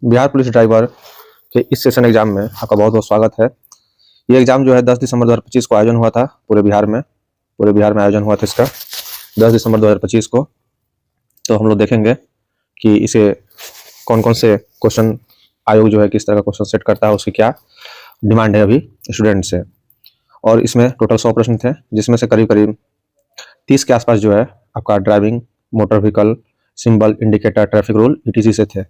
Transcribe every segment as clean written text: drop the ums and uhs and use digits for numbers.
Bihar police driver के इस session exam में आपका बहुत बहुत स्वागत है। ये एग्जाम जो है 10 दिसंबर 2025 को आयोजन हुआ था पूरे बिहार में आयोजन हुआ था इसका 10 दिसंबर 2025 को। तो हम लोग देखेंगे कि इसे कौन कौन से क्वेश्चन आयोग जो है किस तरह का क्वेश्चन सेट करता है, उसकी क्या डिमांड है अभी स्टूडेंट से। और इसमें टोटल 100 प्रश्न थे, जिसमें से करीब करीब 30 के आसपास जो है आपका driving, motor vehicle, symbol, indicator, traffic rule, ETC से थे।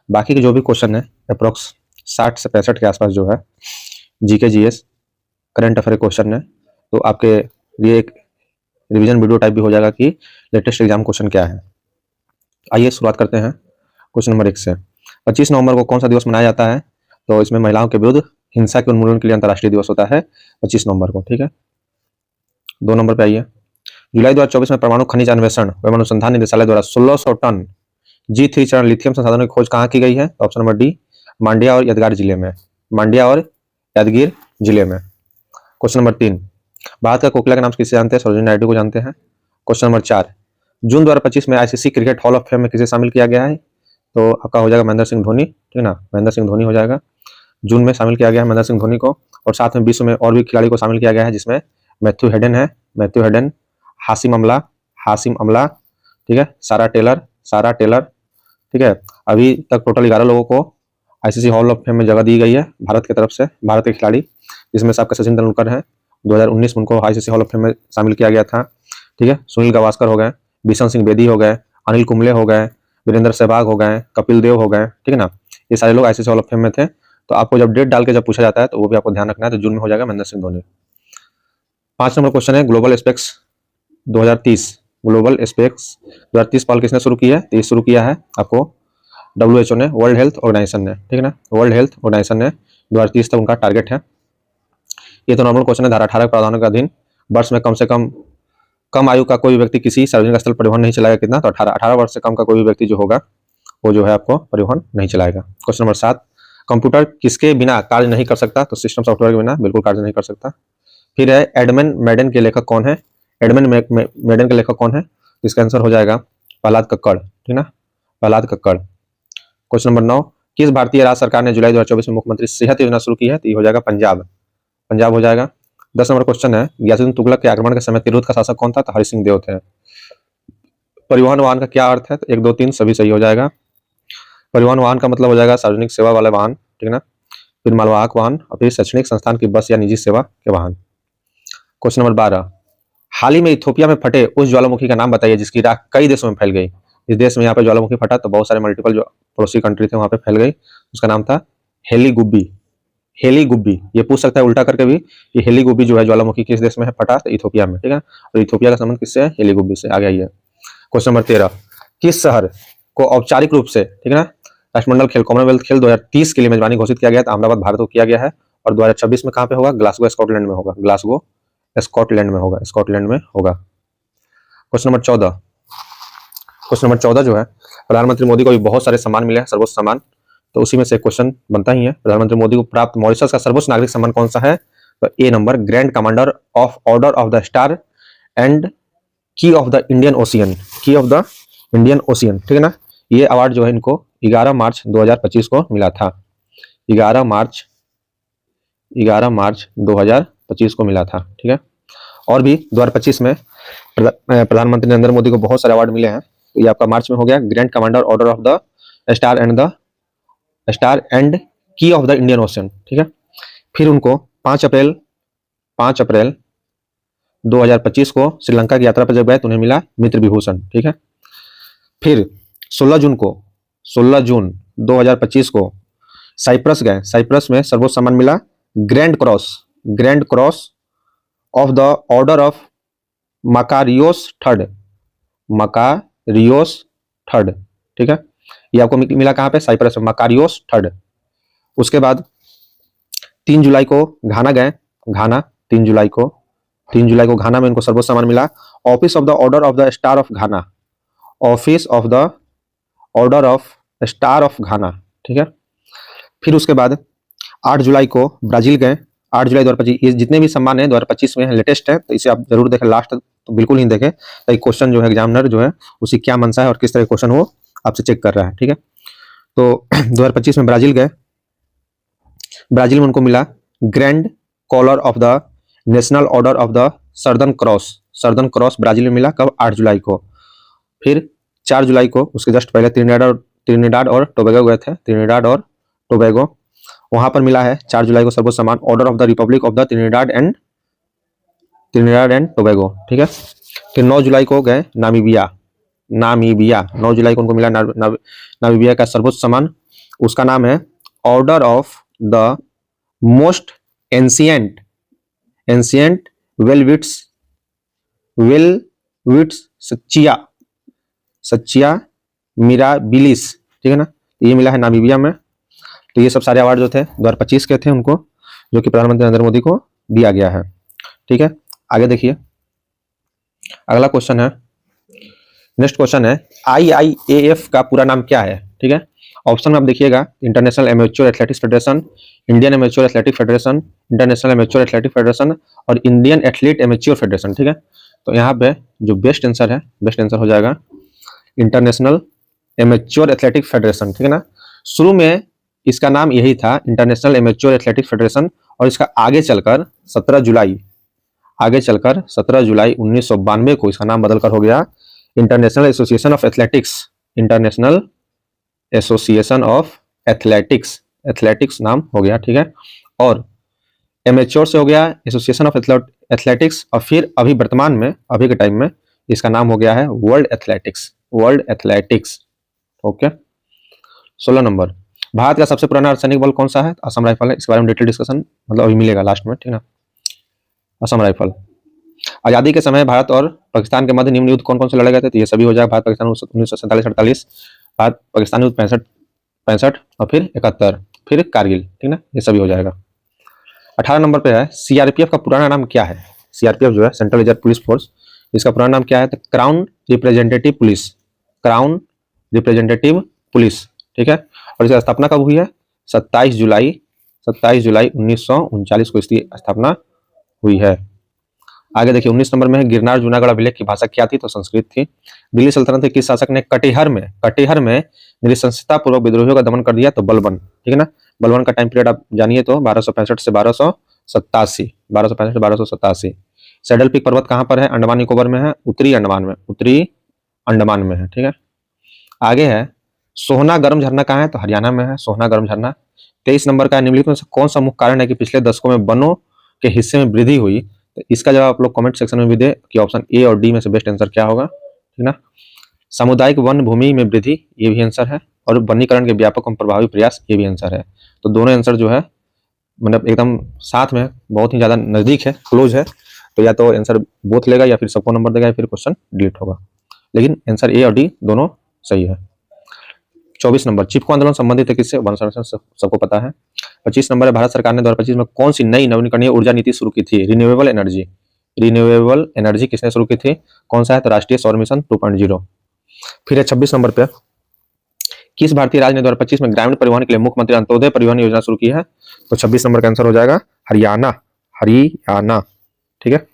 बाकी के जो भी क्वेश्चन है अप्रोक्स 60 से 65 के आसपास जो है GK GS current affair question है। तो आपके लिए एक रिवीजन वीडियो टाइप भी हो जाएगा कि लेटेस्ट एग्जाम क्वेश्चन क्या है। आइए शुरुआत करते हैं क्वेश्चन नंबर 1 से। 25 नवंबर को कौन सा दिवस मनाया जाता है? तो इसमें महिलाओं के विरुद्ध हिंसा के उन्मूलन के लिए अंतर्राष्ट्रीय दिवस होता है 25 नवंबर को। ठीक है, 2 नंबर पे आइए। जुलाई 2024 में परमाणु खनिज अन्वेषण एवं अनुसंधान निदेशालय द्वारा 1600 टन G3 चरण लिथियम संसाधनों की खोज कहाँ की गई है? तो ऑप्शन नंबर डी, मांड्या और यादगार जिले में। मांड्या और यादगीर जिले में। क्वेश्चन नंबर 3, भारत का कोकिला के नाम से किसे जानते हैं? सरोजिनी नायडू को जानते हैं। क्वेश्चन नंबर 4, जून 2025 में ICC cricket hall of fame में किसे शामिल किया गया है? तो आपका हो जाएगा महेंद्र सिंह धोनी। ठीक है ना, महेंद्र सिंह धोनी हो जाएगा। जून में शामिल किया गया है महेंद्र सिंह धोनी को। और साथ में विश्व में और भी खिलाड़ी को शामिल किया गया है, जिसमें मैथ्यू हेडन है, मैथ्यू हेडन, हासिम अमला, ठीक है, सारा टेलर, ठीक है। अभी तक टोटल 11 लोगों को ICC हॉल ऑफ फेम में जगह दी गई है भारत की तरफ से, भारत के खिलाड़ी, जिसमें से आपका सचिन तेंदुलकर है। 2019 में उनको ICC हॉल ऑफ फेम में शामिल किया गया था। ठीक है, सुनील गावस्कर हो गए, बिशन सिंह बेदी हो गए, अनिल कुंबले हो गए, वीरेंद्र सहवाग हो गए, कपिल देव हो गए। ठीक है ना, ये सारे लोग ICC हॉल ऑफ फेम में थे। तो आपको जब डेट डाल के जब पूछा जाता है तो वो भी आपको ध्यान रखना है। तो जून में हो जाएगा महेंद्र सिंह धोनी। 5 नंबर क्वेश्चन है ग्लोबल स्पेक्स 2030। ग्लोबल स्पेक्स 2030 पहल किसने शुरू की है? तो ये शुरू किया है आपको WHO ने, वर्ल्ड हेल्थ ऑर्गेनाइजेशन ने। ठीक है ना, वर्ल्ड हेल्थ ऑर्गेनाइजेशन ने 2030 तक उनका टारगेट है। ये तो नॉर्मल क्वेश्चन है। धारा 18 प्रावधानों के अधीन वर्ष में कम से कम आयु का कोई व्यक्ति किसी सार्वजनिक स्थल परिवहन नहीं चलाएगा। कितना? तो 18 वर्ष से कम का कोई भी व्यक्ति जो होगा वो जो है आपको परिवहन नहीं चलाएगा। क्वेश्चन नंबर 7, कंप्यूटर किसके बिना कार्य नहीं कर सकता? तो सिस्टम सॉफ्टवेयर के बिना बिल्कुल कार्य नहीं कर सकता। फिर है एडमंड मैडन के लेखक कौन है? एडमंड मैडन के लेखक कौन है? इसका आंसर हो जाएगा प्रहलाद कक्कड़। ठीक ना, प्रहलाद कक्कड़। क्वेश्चन नंबर 9, किस भारतीय राज्य सरकार ने जुलाई 2024 में मुख्यमंत्री सेहत योजना शुरू की है? तो ये हो जाएगा पंजाब हो जाएगा। 10 नंबर क्वेश्चन है गियासुद्दीन तुगलक के आक्रमण के समय तिरहुत का शासक कौन था? तो हरि सिंह देव थे। परिवहन वाहन का क्या अर्थ है? तो 1 2 3 सभी सही हो जाएगा। परिवहन वाहन का मतलब हो जाएगा सार्वजनिक सेवा वाले वाहन। ठीक ना, फिर मालवाहक वाहन और फिर शैक्षणिक संस्थान की बस या निजी सेवा के वाहन। क्वेश्चन नंबर 12, हाल ही में इथियोपिया में फटे उस ज्वालामुखी का नाम बताइए जिसकी राख कई देशों में फैल गई। इस देश में यहाँ पे ज्वालामुखी फटा तो बहुत सारे मल्टीपल जो पड़ोसी कंट्री थे वहां पे फैल गई। उसका नाम था हेलीगुब्बी। ये पूछ सकता है उल्टा करके भी कि हेलीगुब्बी जो है ज्वालामुखी किस देश में है? फटा तो इथियोपिया में। ठीक है, और इथियोपिया का संबंध किससे है? हेलीगुब्बी से। आगे आइए। क्वेश्चन नंबर 13, किस शहर को औपचारिक रूप से, ठीक है ना, राष्ट्रमंडल खेल कॉमनवेल्थ खेल 2030 के लिए मेजबानी घोषित किया गया? तो अहमदाबाद भारत को किया गया है। और 2026 में कहाँ पे होगा? ग्लासगो स्कॉटलैंड में होगा। ग्लासगो स्कॉटलैंड में होगा। क्वेश्चन नंबर 14 जो है, प्रधानमंत्री मोदी को भी बहुत सारे सम्मान मिले हैं, सर्वोच्च सम्मान। तो उसी में से क्वेश्चन बनता ही है। प्रधानमंत्री मोदी को प्राप्त मॉरिशस का सर्वोच्च नागरिक सम्मान कौन सा है? तो A number, grand commander of order of the star and की ऑफ द इंडियन ओशियन। ठीक है ना, ये अवार्ड जो है इनको 11 मार्च 2025 को मिला था। 11 मार्च 2025 को मिला था। ठीक है, और भी 2025 में प्रधानमंत्री नरेंद्र मोदी को बहुत सारे अवार्ड मिले हैं। तो ये आपका मार्च में हो गया, grand commander order of the star and की ऑफ द इंडियन ओशन। ठीक है, फिर उनको 5 अप्रैल 2025 को श्रीलंका की यात्रा पर जब गए तो उन्हें मिला मित्र विभूषण। ठीक है, फिर 16 जून 2025 को साइप्रस गए। साइप्रस में सर्वोच्च सम्मान मिला grand cross of the order of Makarios third. ठीक है, ये आपको मिला कहाँ पे? साइप्रस में, मकारियोस थर्ड। उसके बाद 3 जुलाई को घाना गए। 3 जुलाई को घाना में इनको सर्वोच्च सम्मान मिला office of the order of the star of घाना। ठीक है, फिर उसके बाद 8 जुलाई को ब्राजील गए। 8 जुलाई 2025। ये जितने भी सम्मान है 2025 में लेटेस्ट है, तो इसे आप जरूर देखें, लास्ट तो बिल्कुल ही देखें ताकि क्वेश्चन जो है एग्जामिनर जो है उसी क्या मनसा है और किस तरह क्वेश्चन वो आपसे चेक कर रहा है। ठीक है, तो 2025 में ब्राजील गए, ब्राजील में उनको मिला grand collar of the national order of the southern cross. Southern cross Brazil में मिला कब? 8 जुलाई को। फिर 4 जुलाई को उसके जस्ट पहले त्रिनिडाद और टोबैगो गए थे, त्रिनिडाद और टोबैगो, वहां पर मिला है 4 जुलाई को सर्वोच्च सम्मान order of the Republic of the त्रिनिडाद and Tobago, ठीक है। फिर 9 जुलाई को गए नामीबिया, 9 जुलाई को उनको मिला नामीबिया का सर्वोच्च सम्मान, उसका नाम है order of the most ancient Welwitschia mirabilis, ठीक है ना। ये मिला है नामीबिया में। तो ये सब सारे अवार्ड जो थे 2025 के थे उनको, जो कि प्रधानमंत्री नरेंद्र मोदी को दिया गया है, ठीक है। आगे देखिए, अगला क्वेश्चन है, नेक्स्ट क्वेश्चन है IIAF का पूरा नाम क्या है, ठीक है। ऑप्शन में आप देखिएगा, international amateur athletics federation, Indian amateur athletic federation, international amateur athletic federation और इंडियन एथलीट एमेच्योर फेडरेशन, ठीक है। तो यहाँ पे जो बेस्ट आंसर है, बेस्ट आंसर हो जाएगा इंटरनेशनल एमेच्योर एथलेटिक फेडरेशन, ठीक है ना। शुरू में इसका नाम यही था, इंटरनेशनल एमेच्योर एथलेटिक फेडरेशन, और इसका आगे चलकर 17 जुलाई 1992 को इसका नाम बदलकर हो गया international association of athletics, international association of athletics नाम हो गया, ठीक है। और एमेच्योर से हो गया एसोसिएशन ऑफ एथलेटिक्स, और फिर अभी वर्तमान में, अभी के टाइम में इसका नाम हो गया है world athletics, okay. 16 number, Bharat का सबसे पुराना अर्धसैनिक बल कौन सा है? असम राइफल है। इसके बारे में डिटेल डिस्कशन मतलब अभी मिलेगा लास्ट में, ठीक है ना। असम राइफल। आजादी के समय भारत और पाकिस्तान के मध्य निम्न युद्ध कौन कौन से लड़े गए थे? तो ये सभी हो जाएगा, भारत पाकिस्तान 1947-48, भारत पाकिस्तान युद्ध 65 और फिर 71, फिर कारगिल, ठीक ना, ये सभी हो जाएगा। 18 नंबर पे है, सीआरपीएफ का पुराना नाम क्या है? सीआरपीएफ जो है सेंट्रल रिजर्व पुलिस फोर्स, इसका पुराना नाम क्या है? तो क्राउन रिप्रेजेंटेटिव पुलिस, ठीक है। और इसकी स्थापना कब हुई है? 27 जुलाई 1939 को इसकी स्थापना हुई है। आगे देखिए 19 नंबर में है, गिरनार जूनागढ़ अभिलेख की भाषा क्या थी? तो संस्कृत थी। दिल्ली सल्तनत के किस शासक ने कटिहार में नृशंसता पूर्वक विद्रोहियों का दमन कर दिया? तो बलबन, ठीक है ना। बलबन का टाइम पीरियड आप जानिए तो 1265 से 1287। सैडल पीक पर्वत कहाँ पर है? अंडमान निकोबार में है, उत्तरी अंडमान में है, ठीक है। आगे है, सोहना गर्म झरना कहाँ है? तो हरियाणा में है सोहना गर्म झरना। 23 नंबर का, निम्नलिखित में से कौन सा मुख्य कारण है कि पिछले दशकों में वनों के हिस्से में वृद्धि हुई? तो इसका जवाब आप लोग कमेंट सेक्शन में भी दे कि ऑप्शन ए और डी में से बेस्ट आंसर क्या होगा, ठीक ना। सामुदायिक वन भूमि में वृद्धि, ये भी आंसर है, और वनीकरण के व्यापक एवं प्रभावी प्रयास, ये भी आंसर है। तो दोनों आंसर जो है मतलब एकदम साथ में, बहुत ही ज्यादा नजदीक है, क्लोज है। तो या तो आंसर बोथ लेगा या फिर सबको नंबर देगा या फिर क्वेश्चन डिलीट होगा, लेकिन आंसर ए और डी दोनों सही है। 24 नंबर, चिपको आंदोलन संबंधित है किससे? वन संरक्षण, सबको पता है। 25 नंबर है, भारत सरकार ने 2025 में कौन सी नई नवीकरणीय ऊर्जा नीति शुरू की थी? रिन्यूएबल एनर्जी किसने शुरू की थी? कौन सा है? तो राष्ट्रीय सौर मिशन 2.0। फिर है 26 नंबर पे, किस भारतीय राज्य ने 2025 में ग्रामीण परिवहन के लिए मुख्यमंत्री अंत्योदय परिवहन योजना शुरू की है? तो 26 नंबर का आंसर हो जाएगा हरियाणा, ठीक है।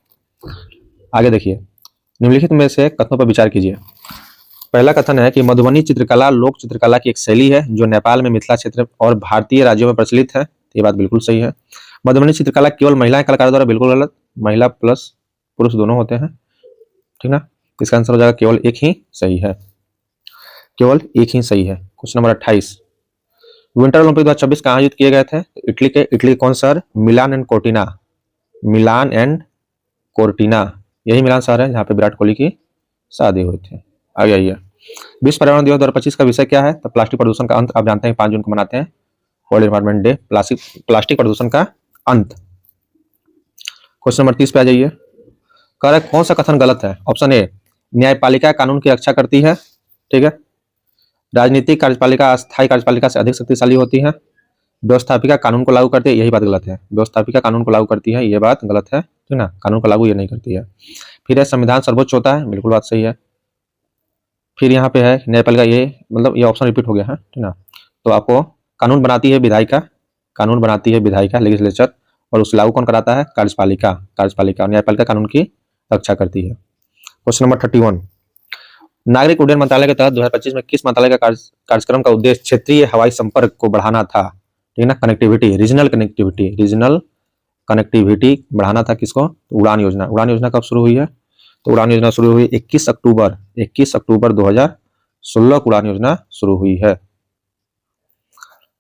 आगे देखिए, निम्नलिखित में से कथनों पर विचार कीजिए। पहला कथन है कि मधुबनी चित्रकला लोक चित्रकला की एक शैली है जो नेपाल में मिथिला क्षेत्र और भारतीय राज्यों में प्रचलित है। ये बात बिल्कुल सही है। मधुबनी चित्रकला केवल महिला कलाकारों द्वारा, बिल्कुल गलत, महिला प्लस पुरुष दोनों होते हैं, ठीक ना। इसका आंसर हो जाएगा केवल एक ही सही है, क्वेश्चन नंबर 28, विंटर ओलंपिक 2026 कहाँ आयोजित किए गए थे? इटली कौन शहर? मिलान एंड कोर्टिना, यही मिलान शहर है जहाँ पे विराट कोहली की शादी हुई थी। आगे आइए, विश्व पर्यावरण दिवस 2025 का विषय क्या है? तो प्लास्टिक प्रदूषण का अंत। आप जानते हैं 5 जून को मनाते हैं वर्ल्ड एनवायरनमेंट डे, प्लास्टिक प्रदूषण का अंत। क्वेश्चन नंबर 30 पे आ जाइए, कह रहा है कौन सा कथन गलत है? ऑप्शन ए, न्यायपालिका कानून की रक्षा करती है, ठीक है। राजनीतिक कार्यपालिका अस्थायी कार्यपालिका से अधिक शक्तिशाली होती है। व्यवस्थापिका कानून को लागू करती है, यही बात गलत है। व्यवस्थापिका कानून को लागू करती है, ये बात गलत है, ठीक ना। कानून को लागू ये नहीं करती है। फिर है, संविधान सर्वोच्च होता है, बिल्कुल बात सही है। फिर यहाँ पे है न्यायपालिका, ये मतलब ये ऑप्शन रिपीट हो गया है, ठीक ना। तो आपको कानून बनाती है विधायिका लेजिस्लेचर, और उसे लागू कौन कराता है? कार्यपालिका। न्यायपालिका कानून की रक्षा करती है। क्वेश्चन नंबर 31, नागरिक उड्डयन मंत्रालय के तहत 2025 में किस मंत्रालय का कार्यक्रम का उद्देश्य क्षेत्रीय हवाई संपर्क को बढ़ाना था? ठीक है ना, कनेक्टिविटी, रीजनल कनेक्टिविटी बढ़ाना था किसको? उड़ान योजना। उड़ान योजना कब शुरू हुई है? तो उड़ान योजना शुरू हुई 21 अक्टूबर 2016 को उड़ान योजना शुरू हुई है।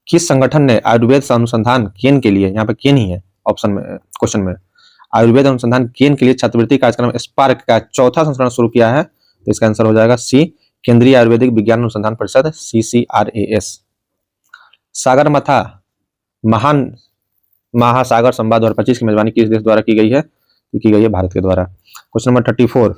किस संगठन ने आयुर्वेद अनुसंधान केन के लिए, यहाँ पे केन ही है ऑप्शन में, क्वेश्चन में, आयुर्वेद अनुसंधान केन के लिए छात्रवृत्ति कार्यक्रम स्पार्क का चौथा संस्करण शुरू किया है? तो इसका आंसर हो जाएगा सी, केंद्रीय आयुर्वेदिक विज्ञान अनुसंधान परिषद, CCRAS। सागरमाथा महान महासागर संवाद 2025 की मेजबानी किस देश द्वारा की गई है? की गई है भारत के द्वारा। क्वेश्चन नंबर 34,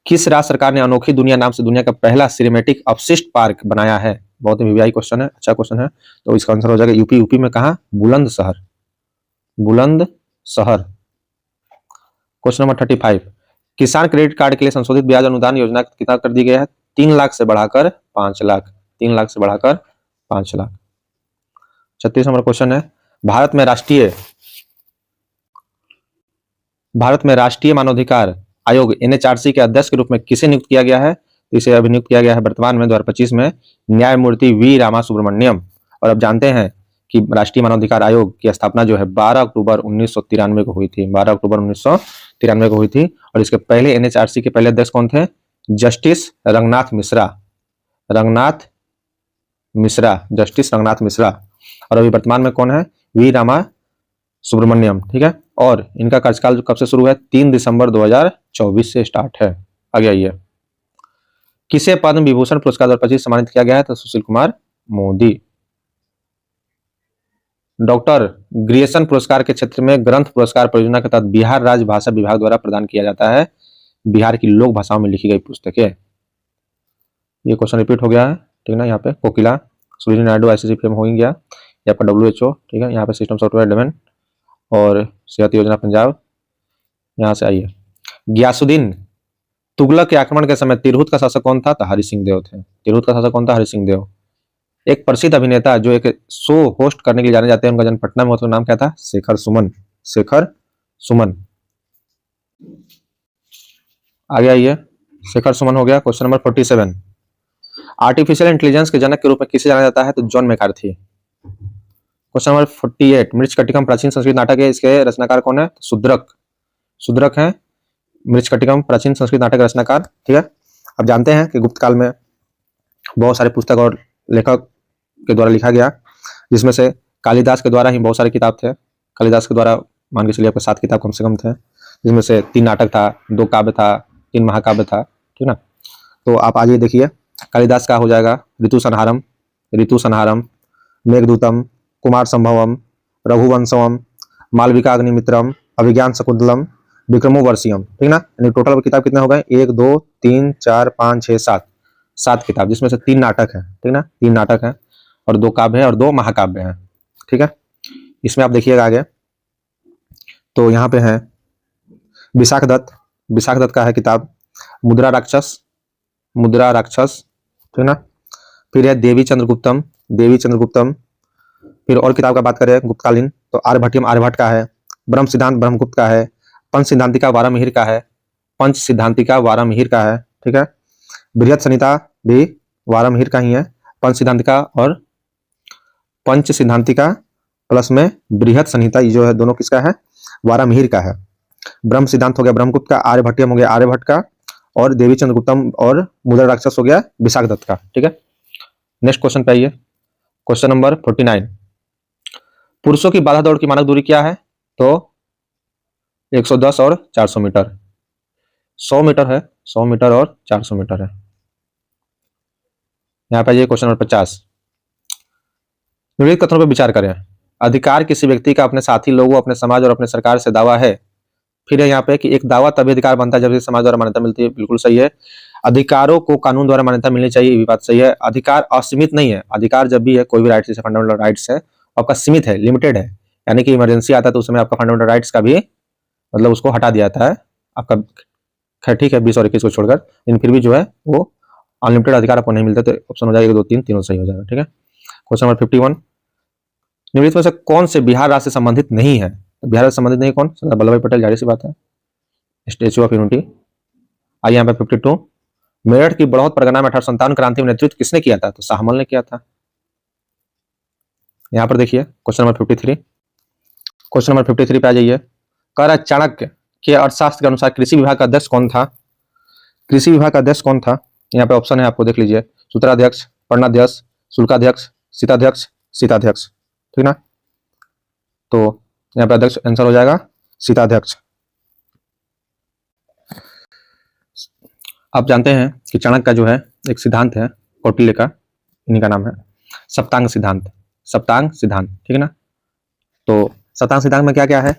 किस राज्य सरकार ने अनोखी दुनिया नाम से दुनिया का पहला सिनेमैटिक अपशिष्ट पार्क बनाया है? बहुत ही वीवीआई क्वेश्चन है, अच्छा क्वेश्चन है। तो इसका आंसर हो जाएगा यूपी। यूपी में कहा? बुलंदशहर। क्वेश्चन नंबर 35, किसान क्रेडिट कार्ड के लिए संशोधित ब्याज अनुदान योजना कितना कर दी गई है? 3 लाख से बढ़ाकर 5 लाख। 3 लाख से बढ़ाकर 5 लाख। 36 नंबर क्वेश्चन है, भारत में राष्ट्रीय मानवाधिकार आयोग NHRC के अध्यक्ष के रूप में किसे नियुक्त किया गया है? इसे अभिनियुक्त किया गया है वर्तमान में 2025 में न्यायमूर्ति वी रामा सुब्रमण्यम। और अब जानते हैं कि राष्ट्रीय मानवाधिकार आयोग की स्थापना जो है 12 अक्टूबर 1993 को हुई थी। 12 अक्टूबर 1993 को हुई थी। और इसके पहले NHRC के पहले अध्यक्ष कौन थे? जस्टिस रंगनाथ मिश्रा। और अभी वर्तमान में कौन है? वी रामा सुब्रमण्यम। ठीक है, और इनका कार्यकाल कब से शुरू है? 3 दिसंबर 2024 से स्टार्ट है। आगे आइए, किसे पद्म विभूषण पुरस्कार 2025 सम्मानित किया गया है? तो सुशील कुमार मोदी। डॉक्टर ग्रियर्सन पुरस्कार के क्षेत्र में ग्रंथ पुरस्कार परियोजना के तहत बिहार राज्य भाषा विभाग द्वारा प्रदान किया जाता है बिहार की लोक भाषाओं में लिखी गई पुस्तकें। ये क्वेश्चन रिपीट हो गया है, ठीक है ना। यहाँ पे कोकिला, सरोजिनी नायडू ICC फेम हो गया, ये आपका WHO, ठीक है। यहाँ पे सिस्टम सॉफ्टवेयर डेवलपमेंट और सेहत योजना पंजाब। यहाँ से आइए, गियासुद्दीन तुगलक के आक्रमण के समय तिरहुत का शासक कौन था? तो हरि सिंह देव थे। तिरहुत का शासक कौन था? हरि सिंह देव। एक प्रसिद्ध अभिनेता जो एक शो होस्ट करने के लिए जाने जाते हैं, उनका जन्म पटना में हुआ, तो नाम क्या था? शेखर सुमन। आगे आइए, शेखर सुमन हो गया। क्वेश्चन नंबर 47, आर्टिफिशियल इंटेलिजेंस के जनक के रूप में किसे जाना जाता है? तो John McCarthy. Question number 48, Mrichchhakatikam प्राचीन संस्कृत नाटक है, इसके रचनाकार कौन है? शुद्रक है मृच्छकटिकम प्राचीन संस्कृत नाटक रचनाकार। ठीक है, अब जानते हैं कि गुप्त काल में बहुत सारे पुस्तक और लेखक के द्वारा लिखा गया, जिसमें से कालिदास के द्वारा ही बहुत सारे किताब थे। कालिदास के द्वारा मान के चलिए आपके 7 किताब कम से कम थे, जिसमें से 3 नाटक था, 2 काव्य था, 3 महाकाव्य था, ठीक ना। तो आप आगे देखिए, कालिदास का हो जाएगा ऋतु संहारम, मेघदूतम, कुमार संभवम, रघुवंशम, मालविका अग्निमित्रम, अभिज्ञान शकुंतलम, विक्रमोर्वशीयम, ठीक ना। यानी टोटल किताब कितने हो गए? 1 2 3 4 5 6 7 किताब, जिसमें से 3 नाटक है, ठीक ना। 3 नाटक है और 2 काव्य है और 2 महाकाव्य है, ठीक है। इसमें आप देखिएगा आगे, तो यहाँ पे है विशाख दत्त का है किताब मुद्रा राक्षस, ठीक ना। फिर है देवी चंद्रगुप्तम। फिर और किताब का बात करें गुप्तकालीन, तो आर्यभट्ट का है, ब्रह्म सिद्धांत ब्रह्मगुप्त का है, पंच सिद्धांतिका वारामिहिर का है, ठीक है। बृहद संहिता भी वारामिहिर का ही है, पंच सिद्धांतिका प्लस में बृहद संहिता, ये जो है दोनों किसका है? वारामिहिर का है। ब्रह्म सिद्धांत हो गया ब्रह्मगुप्त का, आर्यभट्टियम हो गया आर्यभट्ट का, और देवी चंद्रगुप्तम और मुद्रा राक्षस हो गया विशाख दत्त का, ठीक है। नेक्स्ट क्वेश्चन पे आइए, क्वेश्चन नंबर 49, पुरुषों की बाधा दौड़ की मानक दूरी क्या है? तो 110 और 400 मीटर, 100 मीटर है, 100 मीटर और 400 मीटर है। यहाँ पे आइए क्वेश्चन नंबर 50, निम्नलिखित कथनों पर विचार करें। अधिकार किसी व्यक्ति का अपने साथी लोगों, अपने समाज और अपने सरकार से दावा है। फिर है यहाँ पे कि एक दावा तभी अधिकार बनता है जब इसे समाज द्वारा मान्यता मिलती है, बिल्कुल सही है। अधिकारों को कानून द्वारा मान्यता मिलनी चाहिए, ये भी बात सही है। अधिकार असीमित नहीं है, अधिकार जब भी है कोई भी राइट्स, जैसे फंडामेंटल राइट्स है, आपका सीमित है, लिमिटेड है, यानी कि इमरजेंसी आता है तो उस समय आपका फंडामेंटल राइट्स का भी मतलब उसको हटा दिया जाता है आपका, खैर ठीक है 20 और 21 को छोड़कर, लेकिन फिर भी जो है वो अनलिमिटेड अधिकार आपको नहीं मिलता, तो ऑप्शन हो जाएगा 2 3 तीनों सही हो जाएगा, ठीक है। क्वेश्चन नंबर 51, निम्नलिखित में से कौन से बिहार राज्य से संबंधित नहीं है? बिहार से संबंधित नहीं कौन? सरदार वल्लभ भाई पटेल, जाहिर सी बात है, स्टेच्यू ऑफ यूनिटी। आइए यहाँ पे 52, मेरठ की बड़ौत परगना में 1857 क्रांति में नेतृत्व किसने किया था? तो शाहमल ने किया था। यहां पर देखिए क्वेश्चन नंबर 53। क्वेश्चन नंबर 53 पे आ जाइए। कह रहा चाणक्य के अर्थशास्त्र के अनुसार कृषि विभाग का अध्यक्ष कौन था? कृषि विभाग का अध्यक्ष कौन था? यहाँ पे ऑप्शन है, आपको देख लीजिए। सूत्राध्यक्ष, पन्नाध्यक्ष, शुल्काध्यक्ष, शीताध्यक्ष, शीताध्यक्ष। ठीक ना? तो यहाँ पे अध्यक्ष आंसर हो जाएगा शीताध्यक्ष। आप जानते हैं कि चाणक्य का जो है एक सिद्धांत है कौटिल्य का, इन्हीं का नाम है सप्तांग सिद्धांत। सप्तांग सिद्धांत, ठीक है ना? तो सप्तांग सिद्धांत में क्या क्या है?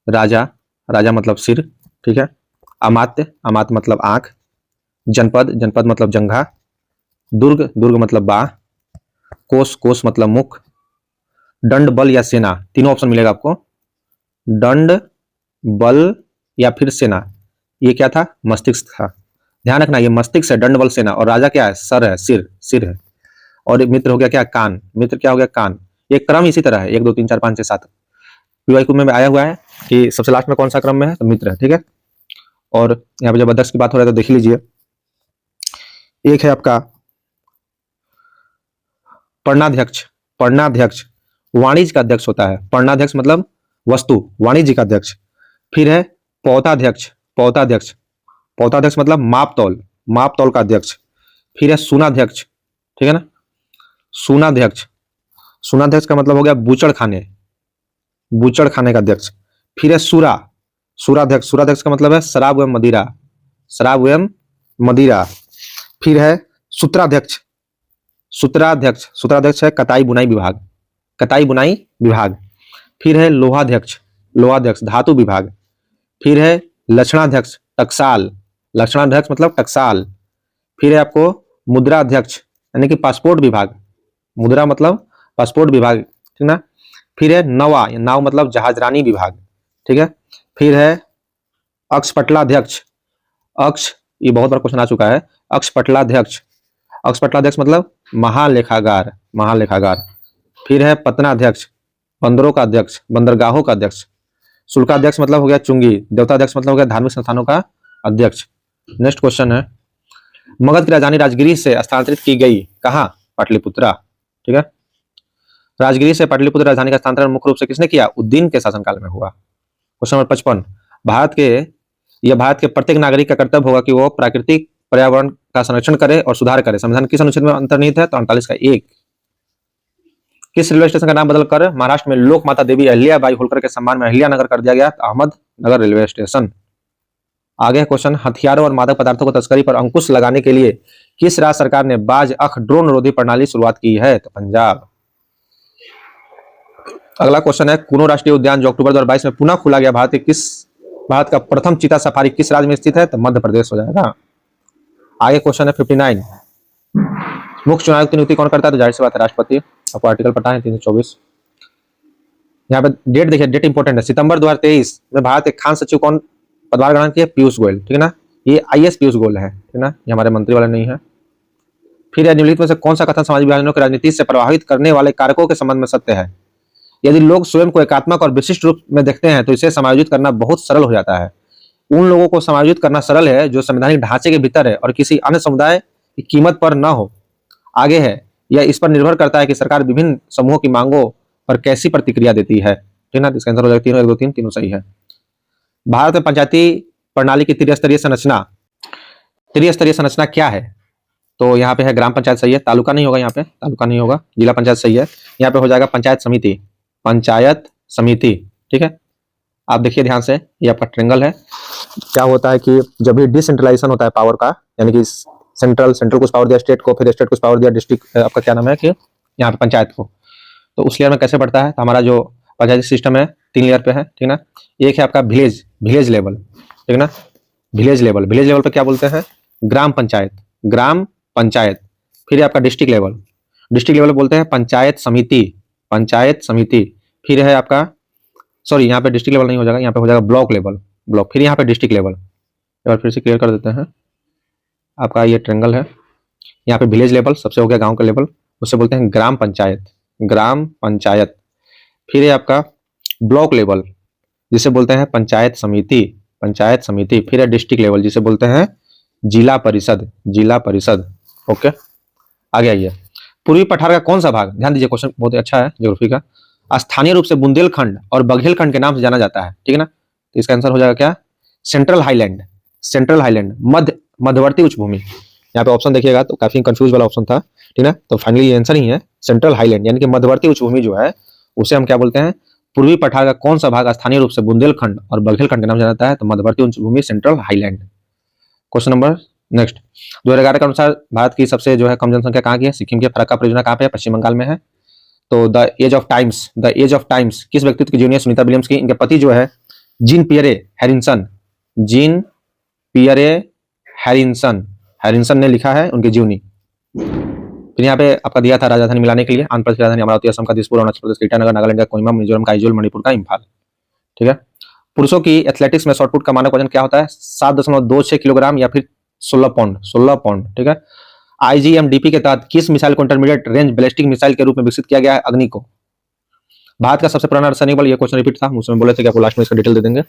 राजा, राजा मतलब सिर, ठीक है। अमात्य, अमात्य मतलब आंख। जनपद, जनपद मतलब जंघा। दुर्ग, दुर्ग मतलब बाह। कोष, कोष मतलब मुख। दंड, बल या सेना, तीनों ऑप्शन मिलेगा आपको। दंड, बल या फिर सेना। ये क्या था? मस्तिष्क था। ध्यान रखना, ये मस्तिष्क है, दंड, बल, सेना। और राजा क्या है? सर है, सिर, सिर है। और मित्र हो गया क्या? कान। मित्र क्या हो गया? कान। ये क्रम इसी तरह है, 1 2 3 4 5 6 7 पीवाईक्यू में आया हुआ है कि सबसे लास्ट में कौन सा क्रम में है? तो मित्र है, ठीक है। और यहाँ पे जब अध्यक्ष की बात हो रहा है तो देख लीजिए, एक है आपका पर्णाध्यक्ष। पर्णाध्यक्ष वाणिज्य का अध्यक्ष होता है। पर्णाध्यक्ष मतलब वस्तु, वाणिज्य का अध्यक्ष। फिर है पौताध्यक्ष। पौताध्यक्ष, पौताध्यक्ष मतलब माप तौल, माप तौल का अध्यक्ष। फिर है सुनाध्यक्ष, ठीक है ना? सुनाध्यक्ष, सुनाध्यक्ष का मतलब हो गया बूचड़ खाने, बूचड़ खाने का अध्यक्ष। फिर है सुरा, सुराध्यक्ष। सुराध्यक्ष का मतलब है शराब एवं मदिरा, शराब एवं मदिरा। फिर है सूत्राध्यक्ष। सूत्राध्यक्ष, सूत्राध्यक्ष है कताई बुनाई विभाग, कताई बुनाई विभाग। फिर है लोहाध्यक्ष, लोहाध्यक्ष धातु विभाग। फिर है लक्षणाध्यक्ष, टकसाल, लक्षणाध्यक्ष मतलब टकसाल। फिर है आपको मुद्राध्यक्ष यानी कि पासपोर्ट विभाग, मुद्रा मतलब पासपोर्ट विभाग, ठीक ना? फिर है नवा, नाव मतलब जहाजरानी विभाग, ठीक है। फिर है अक्षपटलाध्यक्ष। अक्ष, ये बहुत बार क्वेश्चन आ चुका है। अक्षपटलाध्यक्ष, अक्षपटलाध्यक्ष मतलब महालेखागार, महालेखागार। फिर है पत्तनाध्यक्ष, बंदरों का अध्यक्ष, बंदरगाहों का अध्यक्ष। शुल्काध्यक्ष मतलब हो गया चुंगी। देवताध्यक्ष मतलब हो गया धार्मिक संस्थानों का अध्यक्ष। नेक्स्ट क्वेश्चन है, मगध की राजधानी राजगिरी से स्थानांतरित की गई कहां? पाटलिपुत्रा, ठीक है। राजगिरी से पाटलिपुत्र राजधानी का स्थानांतरण मुख्य रूप से किसने किया? उद्दीन के शासनकाल में हुआ। क्वेश्चन नंबर 55, भारत के प्रत्येक नागरिक का कर्तव्य होगा कि वो प्राकृतिक पर्यावरण का संरक्षण करे और सुधार करे। संविधान किस अनुच्छेद में अंतर्निहित है? तो 48 का 1। किस रेलवे स्टेशन का नाम बदलकर महाराष्ट्र में लोक माता देवी अहिल्याबाई होलकर के सम्मान में अहिल्यानगर कर दिया गया? Ahmednagar railway station. आगे क्वेश्चन, हथियारों और मादक पदार्थों को तस्करी पर अंकुश लगाने के लिए किस राज्य सरकार ने बाज अख ड्रोन रोधी प्रणाली शुरुआत की है? तो पंजाब। अगला क्वेश्चन है, कुनो राष्ट्रीय उद्यान जो अक्टूबर 2022 में पुनः खुला गया, भारत का प्रथम चीता सफारी किस राज्य में स्थित है? तो मध्य प्रदेश हो जाएगा। आगे क्वेश्चन है 59, मुख्य चुनाव की नियुक्ति कौन करता है? तो जाहिर सी बात है राष्ट्रपति। आपको आर्टिकल पता है 324। यहाँ पे डेट देखिए, डेट इंपॉर्टेंट है। सितंबर 2023 में भारत के खान सचिव कौन पदभार ग्रहण किया? पीयूष गोयल, ठीक है ना? ये आईएएस पीयूष गोयल है, ठीक है ना? ये हमारे मंत्री वाले नहीं है। फिर निम्नलिखित में से कौन सा कथन समाज विभाजनों की राजनीति से प्रभावित करने वाले कारकों के संबंध में सत्य है? यदि लोग स्वयं को एकात्मक और विशिष्ट रूप में देखते हैं तो इसे समायोजित करना बहुत सरल हो जाता है। उन लोगों को समायोजित करना सरल है जो संवैधानिक ढांचे के भीतर है और किसी अन्य समुदाय की कीमत पर न हो। आगे है, यह इस पर निर्भर करता है कि सरकार विभिन्न समूहों की मांगों पर कैसी प्रतिक्रिया देती है, ठीक है ना? इसका आंसर हो जाएगा तीनों, 1 2 3 तीनों सही है। भारत में पंचायती प्रणाली की त्रिस्तरीय संरचना, त्रिस्तरीय संरचना क्या है? तो यहाँ पे है ग्राम पंचायत सही है, तालुका नहीं होगा, यहाँ पे तालुका नहीं होगा, जिला पंचायत सही है। यहाँ पे हो जाएगा पंचायत समिति, पंचायत समिति, ठीक है। आप देखिए ध्यान से, ये आपका ट्रेंगल है। क्या होता है कि जब भी डिसेंट्रलाइजेशन होता है पावर का, यानी कि सेंट्रल कुछ पावर दिया स्टेट को, फिर स्टेट कुछ पावर दिया डिस्ट्रिक्ट, आपका क्या नाम है कि यहाँ पे पंचायत को, तो उस लेयर में कैसे बढ़ता है? तो हमारा जो पंचायती सिस्टम है 3 लेयर पे है, ठीक ना? एक है आपका विलेज लेवल, ठीक है ना? विलेज लेवल पे क्या बोलते हैं? ग्राम पंचायत, ग्राम पंचायत। फिर है आपका डिस्ट्रिक्ट लेवल बोलते हैं पंचायत समिति, पंचायत समिति। फिर है आपका, सॉरी यहाँ पे डिस्ट्रिक्ट लेवल नहीं हो जाएगा, यहाँ पे हो जाएगा ब्लॉक लेवल, ब्लॉक। फिर यहाँ पे डिस्ट्रिक्ट लेवल। एक बार फिर से क्लियर कर देते हैं, आपका ये ट्रेंगल है। यहाँ पे विलेज लेवल सबसे हो गया गांव का लेवल, उससे बोलते हैं ग्राम पंचायत, ग्राम पंचायत। फिर है आपका ब्लॉक लेवल जिसे बोलते हैं पंचायत समिति, पंचायत समिति। फिर है डिस्ट्रिक्ट लेवल जिसे बोलते हैं जिला परिषद, जिला परिषद। ओके, आगे आइए। पूर्वी पठार का कौन सा भाग, ध्यान दीजिए क्वेश्चन बहुत अच्छा है ज्योग्राफी का, स्थानीय रूप से बुंदेलखंड और बघेलखंड के नाम से जाना जाता है, ठीक है ना। तो इसका आंसर हो जाएगा क्या, सेंट्रल हाईलैंड, सेंट्रल हाईलैंड, मध्यवर्ती उच्च भूमि। यहाँ पे ऑप्शन देखिएगा तो काफी कंफ्यूज वाला ऑप्शन था, ठीक है। तो फाइनली ये आंसर ही है सेंट्रल हाईलैंड, यानी कि मध्यवर्ती उच्च भूमि जो है उसे हम क्या बोलते हैं, पूर्वी पठार का कौन सा भाग स्थानीय रूप से बुंदेलखंड और बघेलखंड के नाम से जाना जाता है, तो मध्यवर्ती उच्च भूमि central highland. Question number next, 2011 के अनुसार भारत की सबसे जो है कम जनसंख्या कहाँ की है, सिक्किम के फरक्का परियोजना कहाँ पे है, पश्चिम बंगाल में है। तो द एज ऑफ टाइम्स किस व्यक्तित्व की जीवनी है, सुनीता विलियम्स की। इनके पति जो है Jean Pierre Harrison, Jean Pierre Harrison ने लिखा है उनकी जीवनी। फिर यहाँ पे आपका दिया था राजधानी मिलाने के लिए, आंध्र प्रदेश की राजधानी अमरावती, असम का दिसपुर, अरुणाचल प्रदेश का ईटानगर, नागालैंड का कोहिमा, मिजोरम का आइजोल, मणिपुर का इम्फाल, ठीक है। पुरुषों की एथलेटिक्स में शॉटपुट का मानक वजन क्या होता है, 7.26 किलोग्राम या फिर 16 पाउंड, ठीक है। IGMDP के तहत किस मिसाइल को इंटरमीडिएट रेंज बैलिस्टिक मिसाइल के रूप में विकसित किया गया है, अग्नि को। भारत का सबसे पुराना रासायनिक बल, ये क्वेश्चन रिपीट था, उसमें बोले थे कि आपको लास्ट में इसका डिटेल दे देंगे।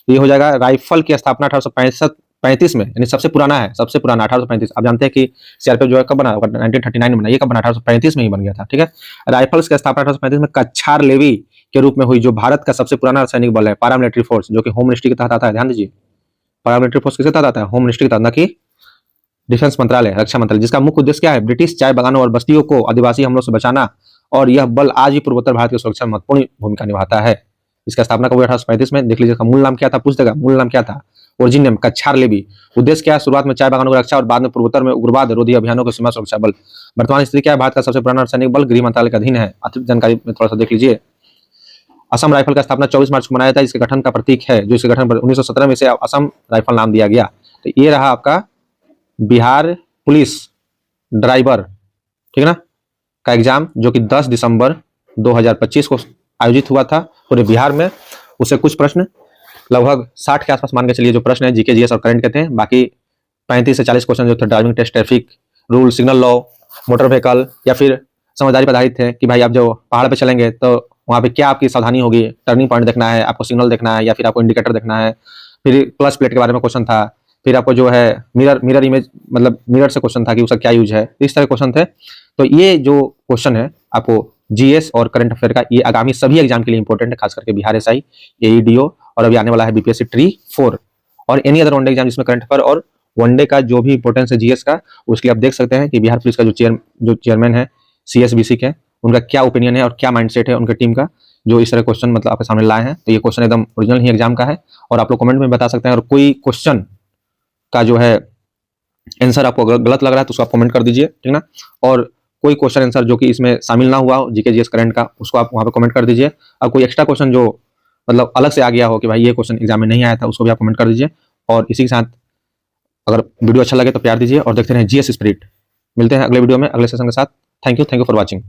ये हो जाएगा राइफल की स्थापना 1835 में, यानी सबसे पुराना है, सबसे पुराना 1835। आप जानते हैं कि सीआरपीएफ जो है कब बना, 1939 में बना, ये कब बना, 1835 में ही बन गया था, ठीक है। राइफल्स की स्थापना 1835 में कच्छार लेवी के रूप में हुई, जो भारत का सबसे पुराना रासायनिक बल है, पैरामिलिट्री फोर्स, जो कि होम मिनिस्ट्री के तहत आता है। ध्यान दीजिए, पैरामिलिट्री फोर्स किसके तहत आता है, होम मिनिस्ट्री के तहत, न कि डिफेंस मंत्रालय, रक्षा मंत्रालय, जिसका मुख्य उद्देश्य क्या है, ब्रिटिश चाय बागानों और बस्तियों को आदिवासी हमलों से बचाना, और यह बल आज भी पूर्वोत्तर भारत की सुरक्षा में महत्वपूर्ण भूमिका निभाता है। इसका स्थापना कब हुई, 1835 में। देख लीजिए इसका मूल नाम क्या था, पूछ देगा मूल नाम क्या था, ओरिजिन नेम कच्छार लेवी। उद्देश्य क्या है, शुरुआत में चाय बागानों की रक्षा और बाद में पूर्वोत्तर में उग्रवाद रोधी अभियानों की सीमा सुरक्षा बल। वर्तमान स्थिति क्या है, भारत का सबसे पुराना रासायनिक बल गृह मंत्रालय के अधीन है। अतिरिक्त जानकारी में थोड़ा सा देख लीजिए। असम राइफल का स्थापना 24 मार्च को मनाया था, इसके गठन का प्रतीक है, जो इसके गठन पर 1917 में से असम राइफल नाम दिया गया। तो ये रहा आपका बिहार पुलिस ड्राइवर, ठीक है ना, का एग्जाम, जो कि 10 दिसंबर 2025 को आयोजित हुआ था पूरे बिहार में। उससे कुछ प्रश्न लगभग 60 के आसपास मान के चलिए जो प्रश्न है, जीके जीएस और करंट के थे। बाकी 35 से 40 क्वेश्चन जो थे driving test, traffic rule, signal law, motor vehicle, या फिर समझदारी पर आधारित थे कि भाई आप जो पहाड़ पे चलेंगे तो वहाँ पे क्या आपकी सावधानी होगी, टर्निंग पॉइंट देखना है, आपको सिग्नल देखना है, या फिर आपको इंडिकेटर देखना है। फिर प्लस प्लेट के बारे में क्वेश्चन था। फिर आपको जो है मिरर इमेज, मतलब मिरर से क्वेश्चन था कि उसका क्या यूज है, इस तरह क्वेश्चन थे। तो ये जो क्वेश्चन है आपको जीएस और करंट अफेयर का, ये आगामी सभी एग्जाम के लिए इंपॉर्टेंट है, खास करके बिहार एसआई, एईडीओ, और अभी आने वाला है बीपीएससी ट्री 4 और एनी अदर वनडे एग्जाम जिसमें करंट अफेयर और वनडे का जो भी इंपॉर्टेंस है जीएस का, उसके लिए आप देख सकते हैं कि बिहार पुलिस का जो चेयरमैन है सीएसबीसी के, उनका क्या ओपिनियन है और क्या माइंडसेट है उनके टीम का, जो इस तरह क्वेश्चन मतलब आपके सामने लाए हैं। तो ये क्वेश्चन एकदम ओरिजिनल ही एग्जाम का है, और आप लोग कमेंट में बता सकते हैं। और कोई क्वेश्चन का जो है आंसर आपको गलत लग रहा है तो उसको आप कमेंट कर दीजिए, ठीक ना। और कोई क्वेश्चन आंसर जो कि इसमें शामिल ना हुआ हो जीके जीएस करंट का, उसको आप वहां पे कमेंट कर दीजिए। और कोई एक्स्ट्रा क्वेश्चन जो मतलब अलग से आ गया हो कि भाई ये क्वेश्चन एग्जाम में नहीं आया था, उसको भी आप कमेंट कर दीजिए। और इसी के साथ अगर वीडियो अच्छा लगे तो प्यार दीजिए और देखते रहें जीएस स्पिरिट। मिलते हैं अगले वीडियो में अगले सेशन के साथ। Thank you for watching.